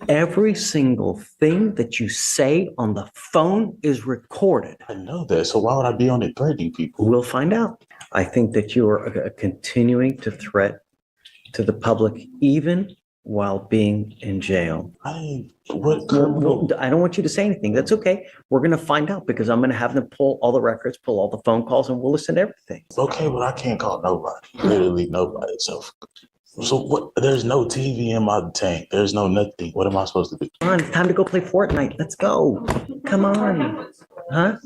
Every single thing that you say on the phone is recorded. I know that, so why would I be on it threatening people? We'll find out. I think that you are continuing to threat to the public even while being in jail. What criminal? I don't want you to say anything. That's okay. We're going to find out because I'm going to have them pull all the records, pull all the phone calls, and we'll listen to everything. Okay, but I can't call nobody. Literally nobody. So what? There's no TV in my tank. There's no nothing. What am I supposed to do? Come on, it's time to go play Fortnite. Let's go. Come on. Huh?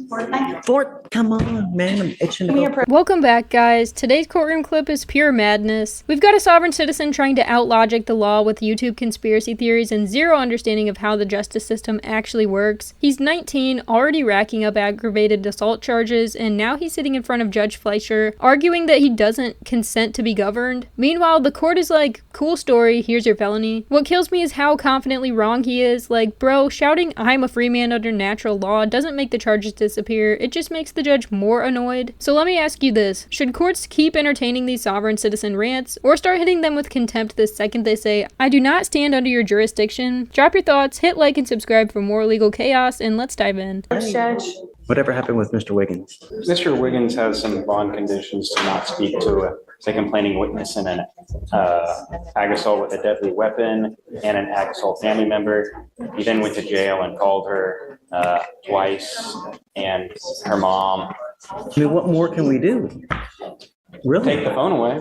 Come on, man. I'm itching to go. Welcome back, guys. Today's courtroom clip is pure madness. We've got a sovereign citizen trying to out-logic the law with YouTube conspiracy theories and zero understanding of how the justice system actually works. He's 19, already racking up aggravated assault charges, and now he's sitting in front of Judge Fleischer, arguing that he doesn't consent to be governed. Meanwhile, the court is like, cool story, here's your felony. What kills me is how confidently wrong he is. Like, bro, shouting I'm a free man under natural law doesn't make the charges disappear, it just makes the judge more annoyed. So let me ask you this, should courts keep entertaining these sovereign citizen rants, or start hitting them with contempt the second they say, I do not stand under your jurisdiction? Drop your thoughts, hit like and subscribe for more legal chaos, and let's dive in. Judge. Whatever happened with Mr. Wiggins? Mr. Wiggins has some bond conditions to not speak to a complaining witness in an ag assault with a deadly weapon and an ag assault family member. He then went to jail and called her twice and her mom. I mean, what more can we do? Really? Take the phone away.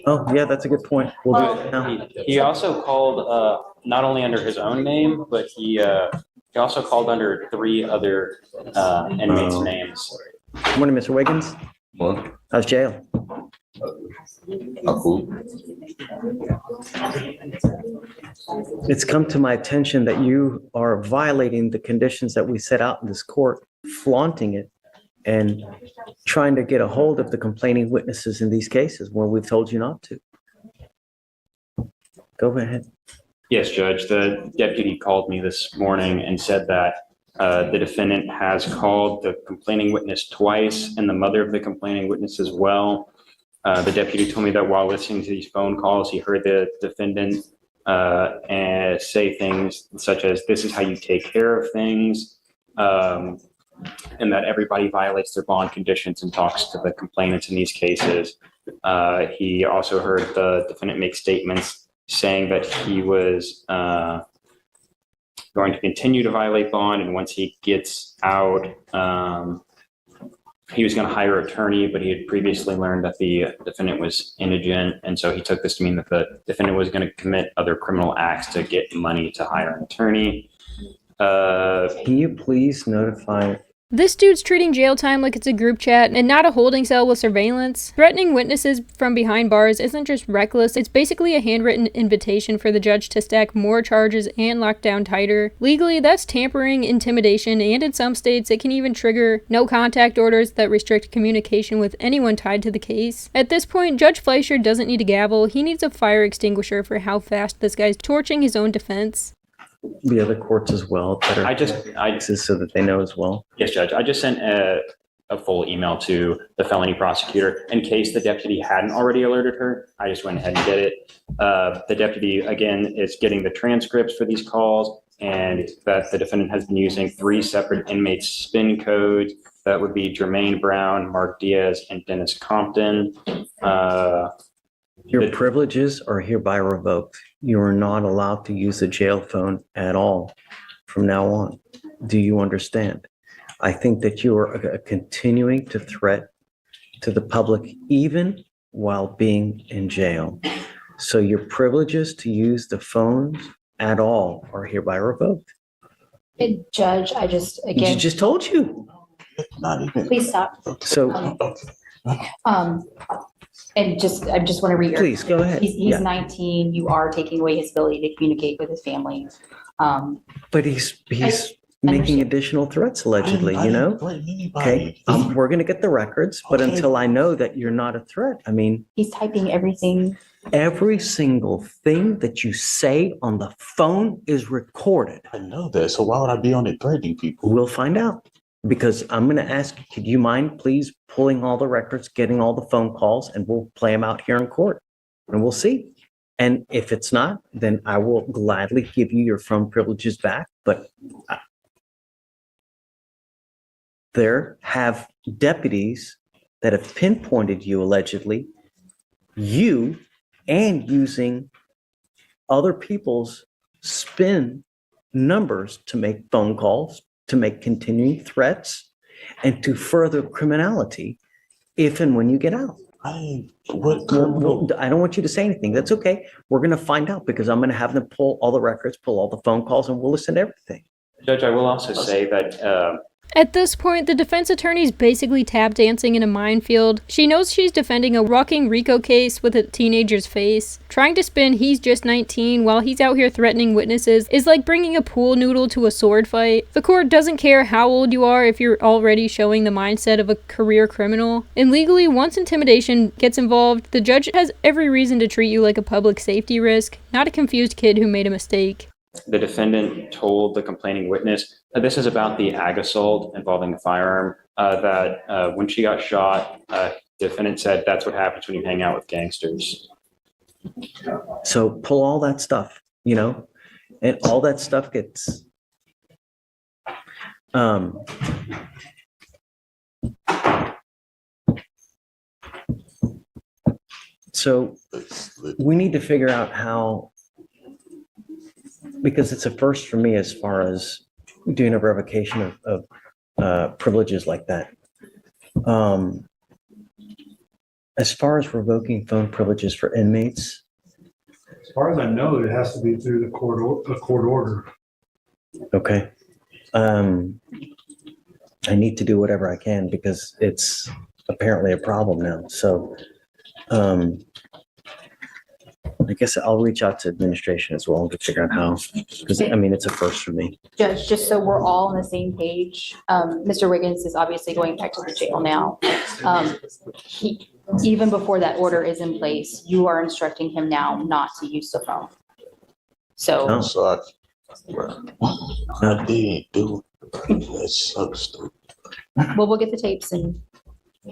Oh, yeah, that's a good point. We'll do it now. He also called not only under his own name, but he also called under 3 other inmates' names. Good morning, Mr. Wiggins. What? How's jail? Cool. It's come to my attention that you are violating the conditions that we set out in this court, flaunting it, and trying to get a hold of the complaining witnesses in these cases where we've told you not to. Go ahead. Yes, Judge. The deputy called me this morning and said that the defendant has called the complaining witness twice and the mother of the complaining witness as well. The deputy told me that while listening to these phone calls, he heard the defendant say things such as, this is how you take care of things, and that everybody violates their bond conditions and talks to the complainants in these cases. He also heard the defendant make statements saying that he was going to continue to violate bond, and once he gets out, he was going to hire an attorney, but he had previously learned that the defendant was indigent, and so he took this to mean that the defendant was going to commit other criminal acts to get money to hire an attorney. Can you please notify? This dude's treating jail time like it's a group chat and not a holding cell with surveillance. Threatening witnesses from behind bars isn't just reckless, it's basically a handwritten invitation for the judge to stack more charges and lock down tighter. Legally, that's tampering, intimidation, and in some states it can even trigger no contact orders that restrict communication with anyone tied to the case. At this point, Judge Fleischer doesn't need a gavel, he needs a fire extinguisher for how fast this guy's torching his own defense. The other courts as well that are so that they know as well. Yes, Judge. I just sent a full email to the felony prosecutor in case the deputy hadn't already alerted her. I just went ahead and did it. The deputy, again, is getting the transcripts for these calls, and that the defendant has been using 3 separate inmates' spin codes. That would be Jermaine Brown, Mark Diaz, and Dennis Compton. Your privileges are hereby revoked. You are not allowed to use the jail phone at all from now on. Do you understand? I think that you are continuing to threat to the public even while being in jail. So your privileges to use the phones at all are hereby revoked. Judge, I just, again. She just told you. Not even. Please stop. So. And I just want to read. Please go ahead. He's 19. You are taking away his ability to communicate with his family. But he's making additional threats allegedly, you know? Okay, we're going to get the records, but until I know that you're not a threat, I mean. He's typing everything. Every single thing that you say on the phone is recorded. I know that, so why would I be on it threatening people? We'll find out. Because I'm going to ask, could you mind please pulling all the records, getting all the phone calls, and we'll play them out here in court, and we'll see. And if it's not, then I will gladly give you your phone privileges back. But there have deputies that have pinpointed you allegedly, you and using other people's spin numbers to make phone calls, to make continuing threats, and to further criminality if and when you get out. What criminal? I don't want you to say anything. That's okay. We're going to find out because I'm going to have them pull all the records, pull all the phone calls, and we'll listen to everything. Judge, I will also say that At this point, the defense attorney's basically tap dancing in a minefield. She knows she's defending a rocking RICO case with a teenager's face. Trying to spin he's just 19 while he's out here threatening witnesses is like bringing a pool noodle to a sword fight. The court doesn't care how old you are if you're already showing the mindset of a career criminal. And legally, once intimidation gets involved, the judge has every reason to treat you like a public safety risk, not a confused kid who made a mistake. the defendant told the complaining witness, this is about the ag assault involving the firearm, that when she got shot, the defendant said that's what happens when you hang out with gangsters. So pull all that stuff, and all that stuff gets, so we need to figure out how, because it's a first for me as far as doing a revocation of privileges like that. As far as revoking phone privileges for inmates, As far as I know, it has to be through the court order. okay. I need to do whatever I can because it's apparently a problem now. So I guess I'll reach out to administration as well to figure out how, because it's a first for me. Judge, just so we're all on the same page, Mr. Wiggins is obviously going back to the jail now. Even before that order is in place, you are instructing him now not to use the phone. So, Oh. So I did do it. That sucks, dude. well, we'll get the tapes and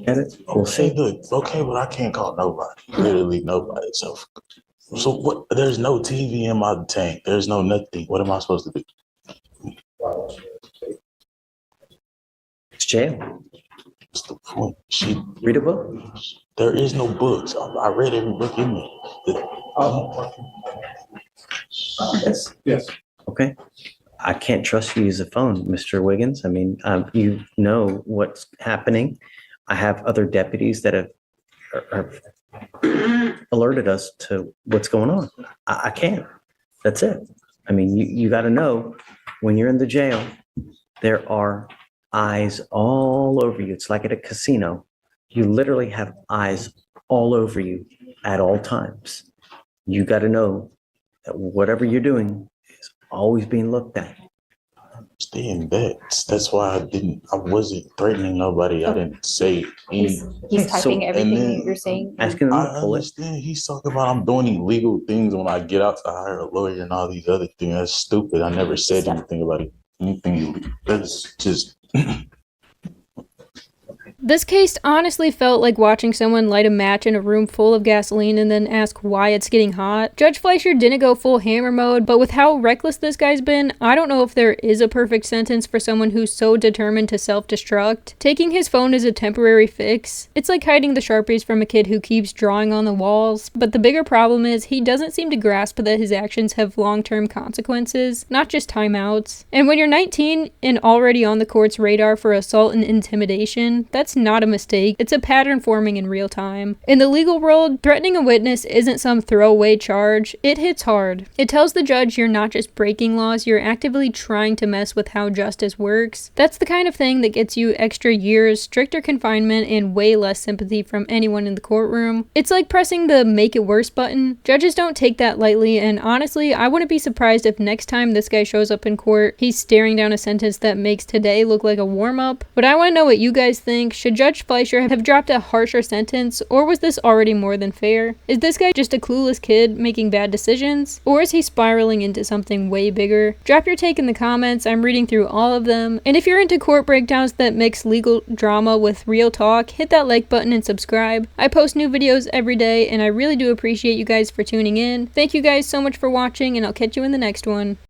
Get it? We'll Okay, see. good. Okay, but I can't call nobody. Literally nobody. So what? There's no TV in my tank. There's no nothing. What am I supposed to do? It's jail. What's the point? Read a book. There is no books. I read every book in there. Yes. Okay. I can't trust you to use a phone, Mr. Wiggins. You know what's happening. I have other deputies that have alerted us to what's going on. I can't. That's it. You got to know when you're in the jail, there are eyes all over you. It's like at a casino. You literally have eyes all over you at all times. You got to know that whatever you're doing is always being looked at. Stay in bed. That's why I wasn't threatening nobody. I didn't say anything. he's typing So- everything and then- that you're saying. Asking them I to pull it. understand. He's talking about I'm doing illegal things when I get out to hire a lawyer and all these other things. That's stupid. I never said anything about anything illegal. That's just This case honestly felt like watching someone light a match in a room full of gasoline and then ask why it's getting hot. Judge Fleischer didn't go full hammer mode, but with how reckless this guy's been, I don't know if there is a perfect sentence for someone who's so determined to self-destruct. Taking his phone is a temporary fix. It's like hiding the Sharpies from a kid who keeps drawing on the walls, but the bigger problem is he doesn't seem to grasp that his actions have long-term consequences, not just timeouts. And when you're 19 and already on the court's radar for assault and intimidation, that's not a mistake. It's a pattern forming in real time. In the legal world, threatening a witness isn't some throwaway charge. It hits hard. It tells the judge you're not just breaking laws, you're actively trying to mess with how justice works. That's the kind of thing that gets you extra years, stricter confinement, and way less sympathy from anyone in the courtroom. It's like pressing the make it worse button. Judges don't take that lightly, and honestly, I wouldn't be surprised if next time this guy shows up in court, he's staring down a sentence that makes today look like a warm-up. But I want to know what you guys think. Should Judge Fleischer have dropped a harsher sentence, or was this already more than fair? Is this guy just a clueless kid making bad decisions? Or is he spiraling into something way bigger? Drop your take in the comments. I'm reading through all of them. And if you're into court breakdowns that mix legal drama with real talk, hit that like button and subscribe. I post new videos every day, and I really do appreciate you guys for tuning in. Thank you guys so much for watching, and I'll catch you in the next one.